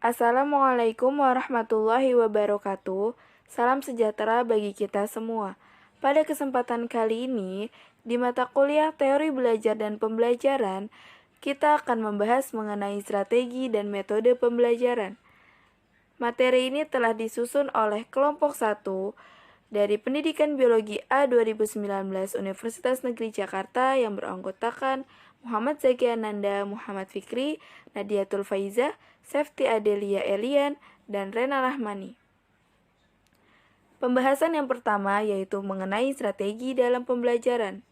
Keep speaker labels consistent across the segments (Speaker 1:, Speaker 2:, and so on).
Speaker 1: Assalamualaikum warahmatullahi wabarakatuh. Salam sejahtera bagi kita semua. Pada kesempatan kali ini, di mata kuliah Teori Belajar dan Pembelajaran, kita akan membahas mengenai strategi dan metode pembelajaran. Materi ini telah disusun oleh kelompok 1 dari Pendidikan Biologi A 2019 Universitas Negeri Jakarta yang beranggotakan Muhammad Zaki Ananda, Muhammad Fikri, Nadiatul Faiza, Sefti Adelia Elian, dan Rena Rahmani. Pembahasan yang pertama yaitu mengenai strategi dalam pembelajaran.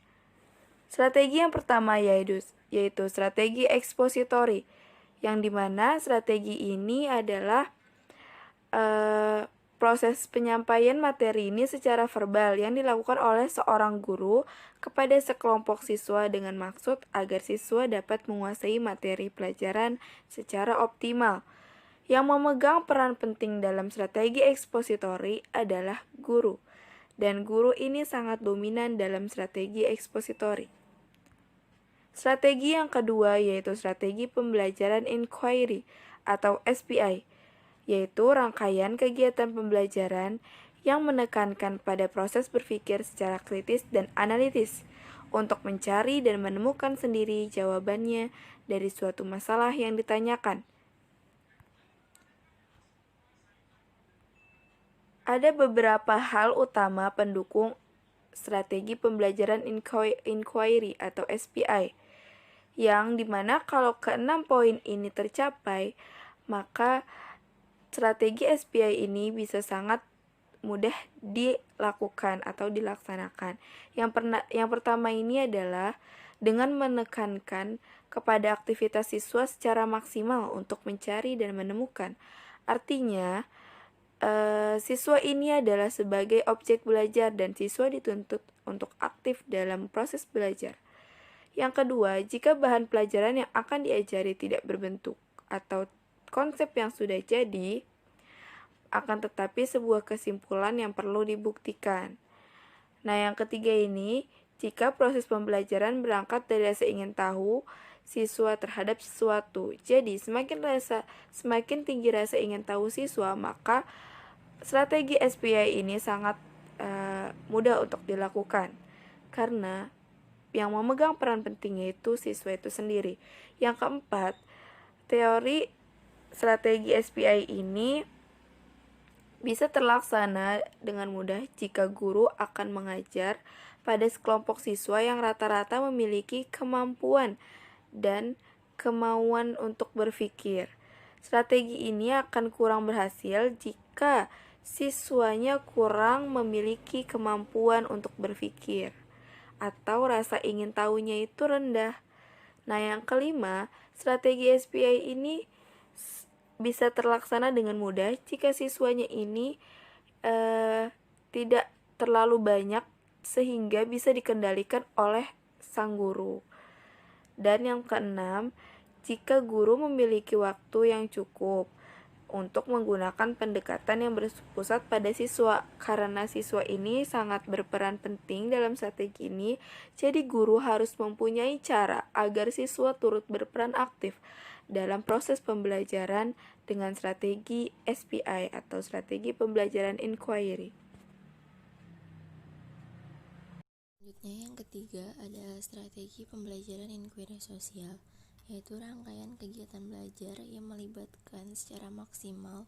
Speaker 1: Strategi yang pertama yaitu strategi ekspositori, yang dimana strategi ini adalah proses penyampaian materi ini secara verbal yang dilakukan oleh seorang guru kepada sekelompok siswa dengan maksud agar siswa dapat menguasai materi pelajaran secara optimal. Yang memegang peran penting dalam strategi ekspositori adalah guru, dan guru ini sangat dominan dalam strategi ekspositori. Strategi yang kedua yaitu strategi pembelajaran inquiry atau SPI, yaitu rangkaian kegiatan pembelajaran yang menekankan pada proses berpikir secara kritis dan analitis untuk mencari dan menemukan sendiri jawabannya dari suatu masalah yang ditanyakan. Ada beberapa hal utama pendukung strategi pembelajaran inquiry atau SPI, yang dimana kalau ke-6 poin ini tercapai, maka strategi SPI ini bisa sangat mudah dilakukan atau dilaksanakan. Yang pertama ini adalah dengan menekankan kepada aktivitas siswa secara maksimal untuk mencari dan menemukan. Artinya, siswa ini adalah sebagai objek belajar dan siswa dituntut untuk aktif dalam proses belajar. Yang kedua, jika bahan pelajaran yang akan diajari tidak berbentuk atau konsep yang sudah jadi, akan tetapi sebuah kesimpulan yang perlu dibuktikan. Nah, yang ketiga ini, jika proses pembelajaran berangkat dari rasa ingin tahu siswa terhadap sesuatu. Jadi, semakin tinggi rasa ingin tahu siswa, maka strategi SPI ini sangat mudah untuk dilakukan. Karena yang memegang peran penting yaitu siswa itu sendiri. Yang keempat, teori strategi SPI ini bisa terlaksana dengan mudah jika guru akan mengajar pada sekelompok siswa yang rata-rata memiliki kemampuan dan kemauan untuk berpikir. Strategi ini akan kurang berhasil jika siswanya kurang memiliki kemampuan untuk berpikir atau rasa ingin tahunya itu rendah. Nah, yang kelima, strategi SPI ini bisa terlaksana dengan mudah jika siswanya ini tidak terlalu banyak sehingga bisa dikendalikan oleh sang guru. Dan yang keenam, jika guru memiliki waktu yang cukup untuk menggunakan pendekatan yang berpusat pada siswa, karena siswa ini sangat berperan penting dalam strategi ini, jadi guru harus mempunyai cara agar siswa turut berperan aktif dalam proses pembelajaran dengan strategi SPI atau strategi pembelajaran inquiry.
Speaker 2: Selanjutnya yang ketiga ada strategi pembelajaran inquiry sosial, yaitu rangkaian kegiatan belajar yang melibatkan secara maksimal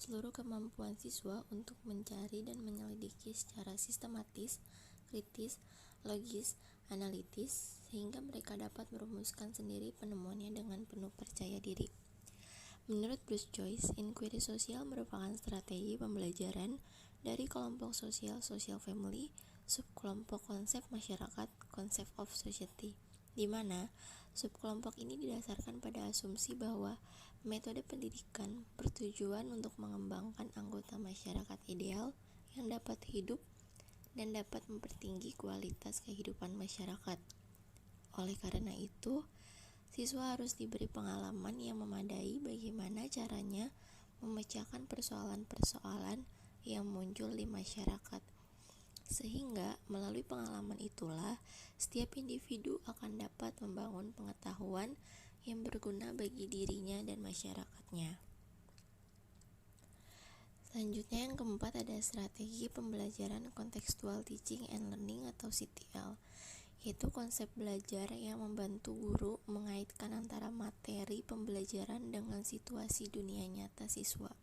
Speaker 2: seluruh kemampuan siswa untuk mencari dan menyelidiki secara sistematis, kritis, logis, analitis, sehingga mereka dapat merumuskan sendiri penemuannya dengan penuh percaya diri. Menurut Bruce Joyce, inquiry sosial merupakan strategi pembelajaran dari kelompok sosial social family, subkelompok konsep masyarakat, concept of society, di mana subkelompok ini didasarkan pada asumsi bahwa metode pendidikan bertujuan untuk mengembangkan anggota masyarakat ideal yang dapat hidup dan dapat mempertinggi kualitas kehidupan masyarakat. Oleh karena itu, siswa harus diberi pengalaman yang memadai bagaimana caranya memecahkan persoalan-persoalan yang muncul di masyarakat. Sehingga melalui pengalaman itulah setiap individu akan dapat membangun pengetahuan yang berguna bagi dirinya dan masyarakatnya. Selanjutnya yang keempat ada strategi pembelajaran contextual teaching and learning atau CTL, yaitu konsep belajar yang membantu guru mengaitkan antara materi pembelajaran dengan situasi dunia nyata siswa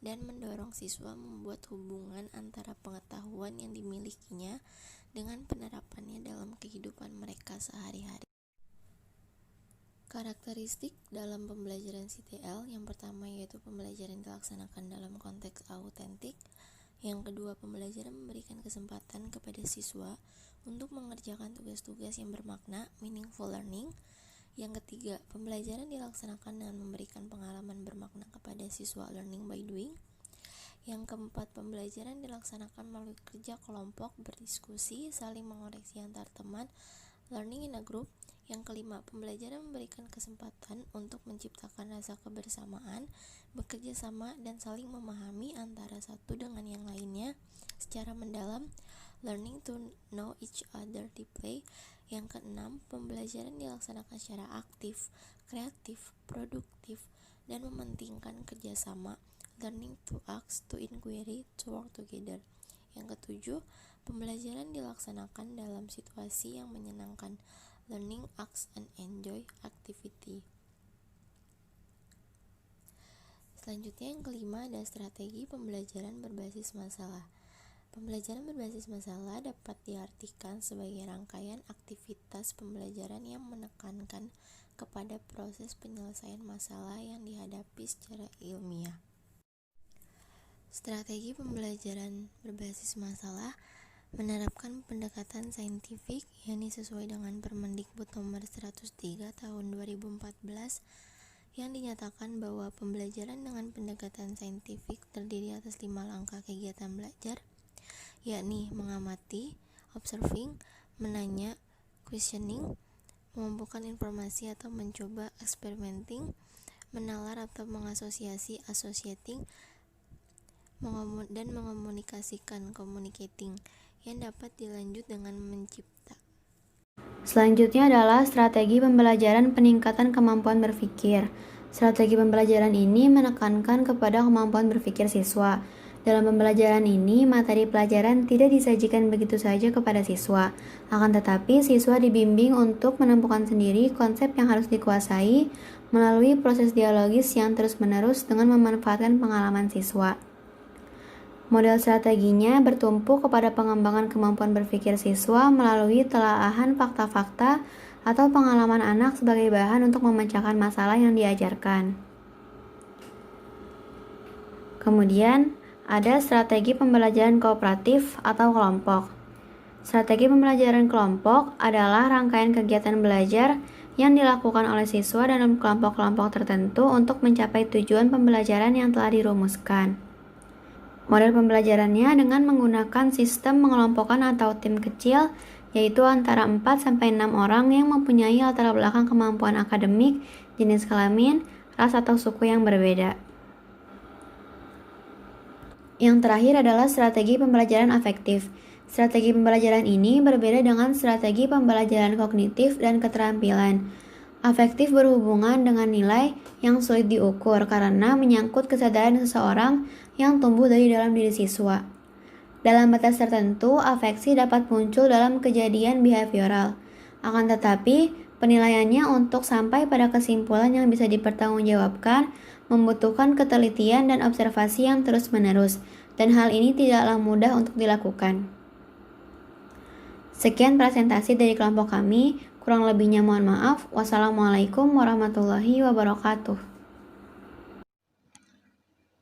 Speaker 2: dan mendorong siswa membuat hubungan antara pengetahuan yang dimilikinya dengan penerapannya dalam kehidupan mereka sehari-hari. Karakteristik dalam pembelajaran CTL yang pertama yaitu pembelajaran dilaksanakan dalam konteks autentik. Yang kedua, pembelajaran memberikan kesempatan kepada siswa untuk mengerjakan tugas-tugas yang bermakna, meaningful learning. Yang ketiga, pembelajaran dilaksanakan dengan memberikan pengalaman bermakna kepada siswa, learning by doing. Yang keempat, pembelajaran dilaksanakan melalui kerja kelompok, berdiskusi, saling mengoreksi antar teman, learning in a group. Yang kelima, pembelajaran memberikan kesempatan untuk menciptakan rasa kebersamaan, bekerja sama, dan saling memahami antara satu dengan yang lainnya secara mendalam, learning to know each other deeply. Yang keenam, pembelajaran dilaksanakan secara aktif, kreatif, produktif, dan mementingkan kerjasama, learning to ask, to inquiry, to work together. Yang ketujuh, pembelajaran dilaksanakan dalam situasi yang menyenangkan, learning, ask, and enjoy activity. Selanjutnya yang kelima ada strategi pembelajaran berbasis masalah. Pembelajaran berbasis masalah dapat diartikan sebagai rangkaian aktivitas pembelajaran yang menekankan kepada proses penyelesaian masalah yang dihadapi secara ilmiah. Strategi pembelajaran berbasis masalah menerapkan pendekatan saintifik yang sesuai dengan Permendikbud nomor 103 tahun 2014 yang dinyatakan bahwa pembelajaran dengan pendekatan saintifik terdiri atas 5 langkah kegiatan belajar, yakni mengamati, observing, menanya, questioning, mengumpulkan informasi atau mencoba, experimenting, menalar atau mengasosiasi, associating, dan mengomunikasikan, communicating, yang dapat dilanjut dengan mencipta.
Speaker 3: Selanjutnya adalah strategi pembelajaran peningkatan kemampuan berpikir. Strategi pembelajaran ini menekankan kepada kemampuan berpikir siswa. Dalam pembelajaran ini, materi pelajaran tidak disajikan begitu saja kepada siswa. Akan tetapi, siswa dibimbing untuk menemukan sendiri konsep yang harus dikuasai melalui proses dialogis yang terus-menerus dengan memanfaatkan pengalaman siswa. Model strateginya bertumpu kepada pengembangan kemampuan berpikir siswa melalui telaahan fakta-fakta atau pengalaman anak sebagai bahan untuk memecahkan masalah yang diajarkan. Kemudian, ada strategi pembelajaran kooperatif atau kelompok. Strategi pembelajaran kelompok adalah rangkaian kegiatan belajar yang dilakukan oleh siswa dalam kelompok-kelompok tertentu untuk mencapai tujuan pembelajaran yang telah dirumuskan. Model pembelajarannya dengan menggunakan sistem mengelompokkan atau tim kecil, yaitu antara 4-6 orang yang mempunyai latar belakang kemampuan akademik, jenis kelamin, ras atau suku yang berbeda. Yang terakhir adalah strategi pembelajaran afektif. Strategi pembelajaran ini berbeda dengan strategi pembelajaran kognitif dan keterampilan. Afektif berhubungan dengan nilai yang sulit diukur karena menyangkut kesadaran seseorang yang tumbuh dari dalam diri siswa. Dalam batas tertentu, afeksi dapat muncul dalam kejadian behavioral. Akan tetapi, penilaiannya untuk sampai pada kesimpulan yang bisa dipertanggungjawabkan membutuhkan ketelitian dan observasi yang terus-menerus, dan hal ini tidaklah mudah untuk dilakukan. Sekian presentasi dari kelompok kami, kurang lebihnya mohon maaf. Wassalamualaikum warahmatullahi wabarakatuh.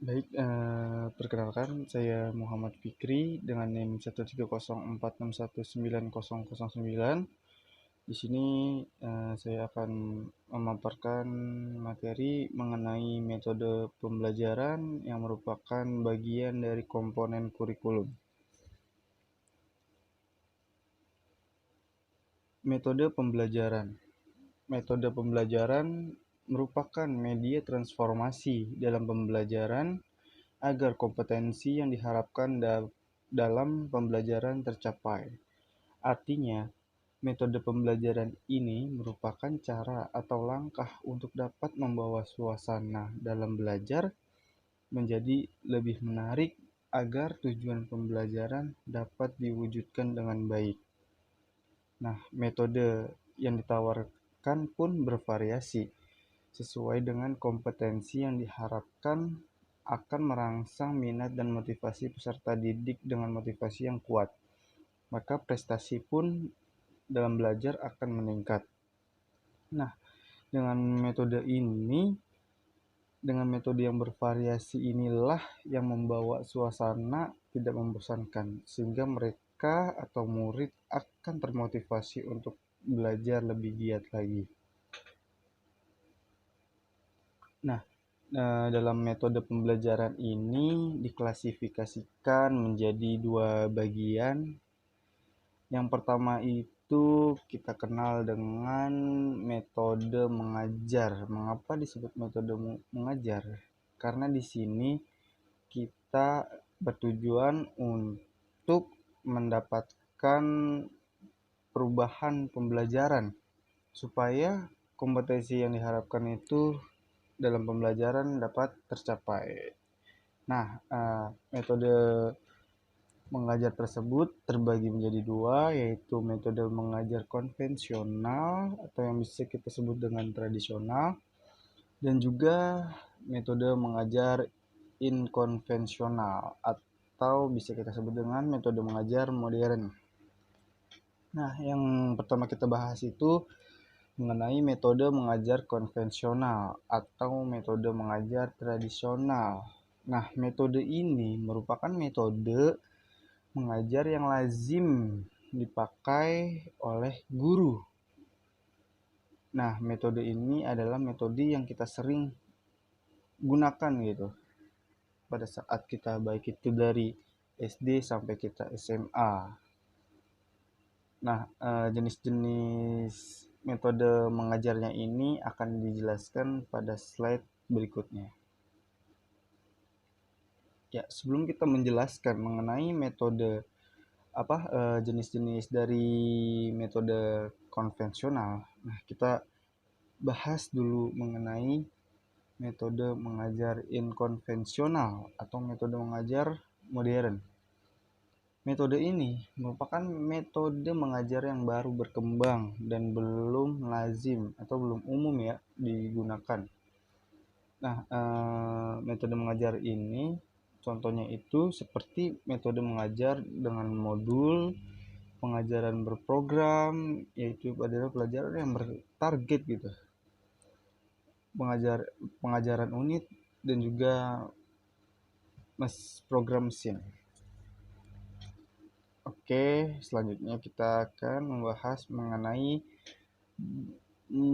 Speaker 4: Baik, perkenalkan saya Muhammad Fikri dengan NIM 13046190009. Di sini saya akan memaparkan materi mengenai metode pembelajaran yang merupakan bagian dari komponen kurikulum. Metode pembelajaran. Metode pembelajaran merupakan media transformasi dalam pembelajaran agar kompetensi yang diharapkan dalam pembelajaran tercapai. Artinya, metode pembelajaran ini merupakan cara atau langkah untuk dapat membawa suasana dalam belajar menjadi lebih menarik agar tujuan pembelajaran dapat diwujudkan dengan baik. Nah, metode yang ditawarkan pun bervariasi sesuai dengan kompetensi yang diharapkan akan merangsang minat dan motivasi peserta didik dengan motivasi yang kuat. Maka prestasi pun dalam belajar akan meningkat. Nah, dengan metode yang bervariasi inilah yang membawa suasana tidak membosankan, sehingga mereka atau murid akan termotivasi untuk belajar lebih giat lagi. Nah, dalam metode pembelajaran ini diklasifikasikan menjadi 2 bagian. Yang pertama itu kita kenal dengan metode mengajar. Mengapa disebut metode mengajar? Karena di sini kita bertujuan untuk mendapatkan perubahan pembelajaran supaya kompetensi yang diharapkan itu dalam pembelajaran dapat tercapai. Nah, metode mengajar tersebut terbagi menjadi 2, yaitu metode mengajar konvensional atau yang bisa kita sebut dengan tradisional, dan juga metode mengajar inkonvensional atau bisa kita sebut dengan metode mengajar modern. Nah, yang pertama kita bahas itu mengenai metode mengajar konvensional atau metode mengajar tradisional. Nah, metode ini merupakan metode mengajar yang lazim dipakai oleh guru. Nah, metode ini adalah metode yang kita sering gunakan gitu pada saat kita baik itu dari SD sampai kita SMA. Nah, jenis-jenis metode mengajarnya ini akan dijelaskan pada slide berikutnya. Ya, sebelum kita menjelaskan mengenai metode jenis-jenis dari metode konvensional, nah kita bahas dulu mengenai metode mengajar inkonvensional atau metode mengajar modern. Metode ini merupakan metode mengajar yang baru berkembang dan belum lazim atau belum umum ya digunakan. Nah, metode mengajar ini contohnya itu seperti metode mengajar dengan modul, pengajaran berprogram, yaitu adalah pelajaran yang bertarget gitu. Pengajaran unit dan juga program mesin. Oke, selanjutnya kita akan membahas mengenai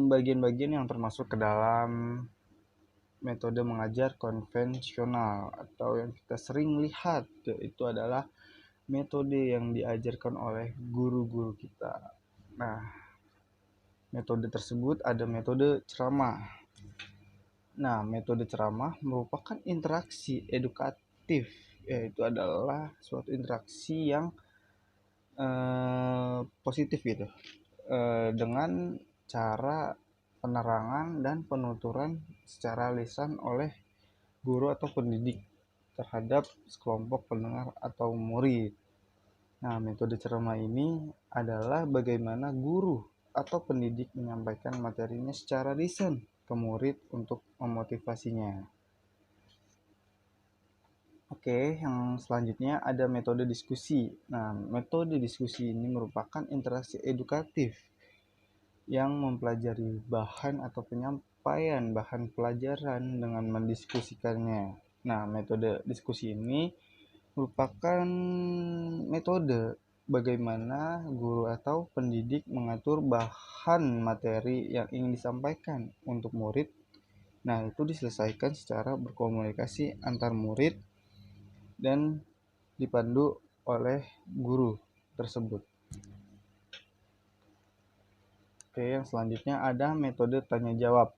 Speaker 4: bagian-bagian yang termasuk ke dalam metode mengajar konvensional atau yang kita sering lihat, itu adalah metode yang diajarkan oleh guru-guru kita. Nah, metode tersebut ada metode ceramah. Nah, metode ceramah merupakan interaksi edukatif, yaitu adalah suatu interaksi yang positif gitu, dengan cara penerangan dan penuturan secara lisan oleh guru atau pendidik terhadap sekelompok pendengar atau murid. Nah, metode ceramah ini adalah bagaimana guru atau pendidik menyampaikan materinya secara lisan ke murid untuk memotivasinya. Oke, yang selanjutnya ada metode diskusi. Nah, metode diskusi ini merupakan interaksi edukatif yang mempelajari bahan atau penyampaian bahan pelajaran dengan mendiskusikannya. Nah, metode diskusi ini merupakan metode bagaimana guru atau pendidik mengatur bahan materi yang ingin disampaikan untuk murid. Nah, itu diselesaikan secara berkomunikasi antar murid dan dipandu oleh guru tersebut. Oke, yang selanjutnya ada metode tanya jawab.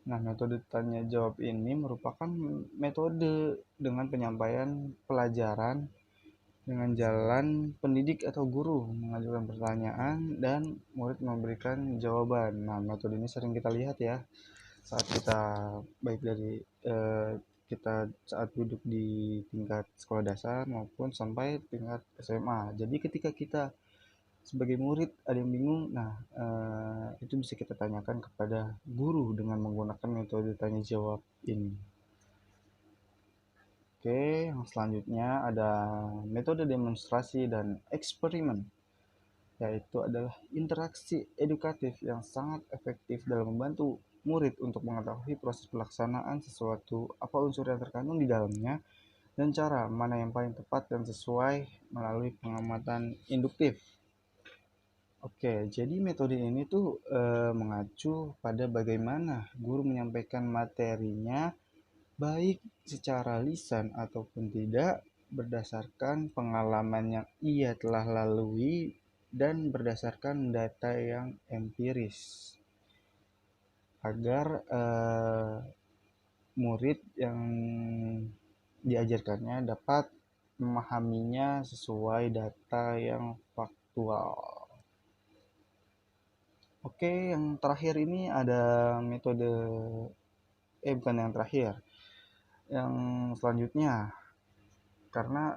Speaker 4: Nah, metode tanya jawab ini merupakan metode dengan penyampaian pelajaran dengan jalan pendidik atau guru mengajukan pertanyaan dan murid memberikan jawaban. Nah, metode ini sering kita lihat ya saat kita baik dari kita saat duduk di tingkat sekolah dasar maupun sampai tingkat SMA. Jadi ketika kita sebagai murid ada yang bingung, itu bisa kita tanyakan kepada guru dengan menggunakan metode tanya jawab ini. Oke, yang selanjutnya ada metode demonstrasi dan eksperimen, yaitu adalah interaksi edukatif yang sangat efektif dalam membantu murid untuk mengetahui proses pelaksanaan sesuatu, apa unsur yang terkandung di dalamnya, dan cara mana yang paling tepat dan sesuai melalui pengamatan induktif. Oke, jadi metode ini tuh mengacu pada bagaimana guru menyampaikan materinya, baik secara lisan ataupun tidak, berdasarkan pengalaman yang ia telah lalui dan berdasarkan data yang empiris, agar murid yang diajarkannya dapat memahaminya sesuai data yang faktual. Oke, yang terakhir ini ada metode bukan yang terakhir, yang selanjutnya, karena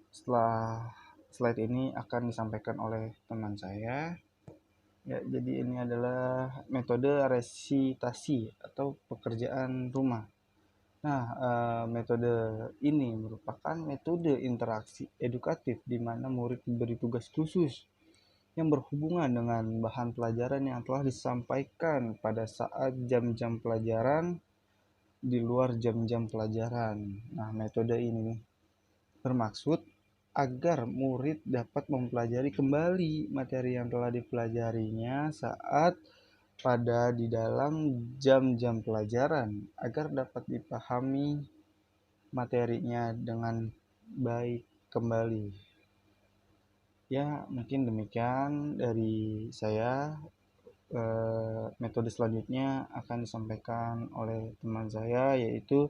Speaker 4: setelah slide ini akan disampaikan oleh teman saya ya. Jadi ini adalah metode resitasi atau pekerjaan rumah. Metode ini merupakan metode interaksi edukatif di mana murid diberi tugas khusus yang berhubungan dengan bahan pelajaran yang telah disampaikan pada saat jam-jam pelajaran di luar jam-jam pelajaran. Metode ini bermaksud agar murid dapat mempelajari kembali materi yang telah dipelajarinya saat pada di dalam jam-jam pelajaran, agar dapat dipahami materinya dengan baik kembali. Ya, mungkin demikian dari saya. Metode selanjutnya akan disampaikan oleh teman saya, yaitu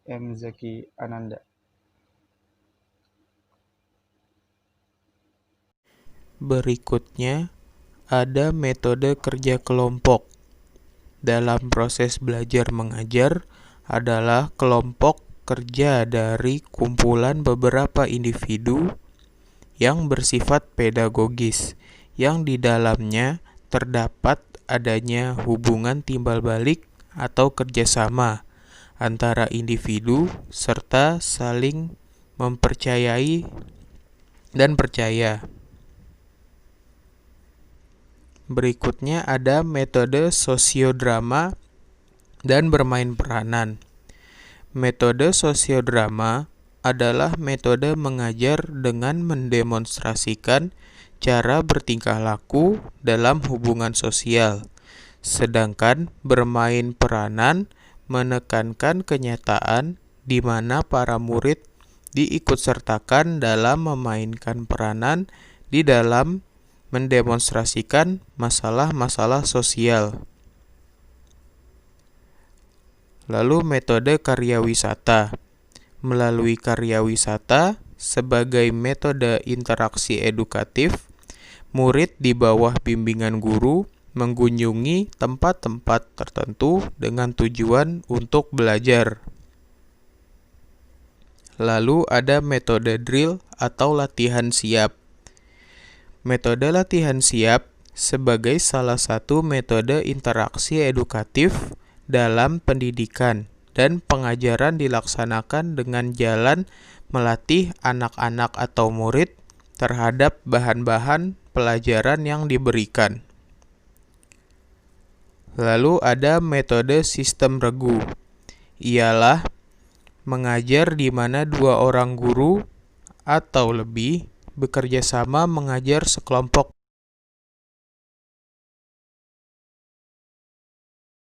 Speaker 4: M. Zaki Ananda.
Speaker 5: Berikutnya ada metode kerja kelompok. Dalam proses belajar mengajar adalah kelompok kerja dari kumpulan beberapa individu yang bersifat pedagogis, yang di dalamnya terdapat adanya hubungan timbal balik atau kerjasama antara individu serta saling mempercayai dan percaya. Berikutnya ada metode sosiodrama dan bermain peranan. Metode sosiodrama adalah metode mengajar dengan mendemonstrasikan cara bertingkah laku dalam hubungan sosial, sedangkan bermain peranan menekankan kenyataan di mana para murid diikutsertakan dalam memainkan peranan di dalam mendemonstrasikan masalah-masalah sosial. Lalu metode karya wisata. Melalui karya wisata sebagai metode interaksi edukatif, murid di bawah bimbingan guru mengunjungi tempat-tempat tertentu dengan tujuan untuk belajar. Lalu ada metode drill atau latihan siap. Metode latihan siap sebagai salah satu metode interaksi edukatif dalam pendidikan dan pengajaran dilaksanakan dengan jalan melatih anak-anak atau murid terhadap bahan-bahan pelajaran yang diberikan. Lalu ada metode sistem regu. Ialah mengajar di mana 2 orang guru atau lebih bekerja sama mengajar sekelompok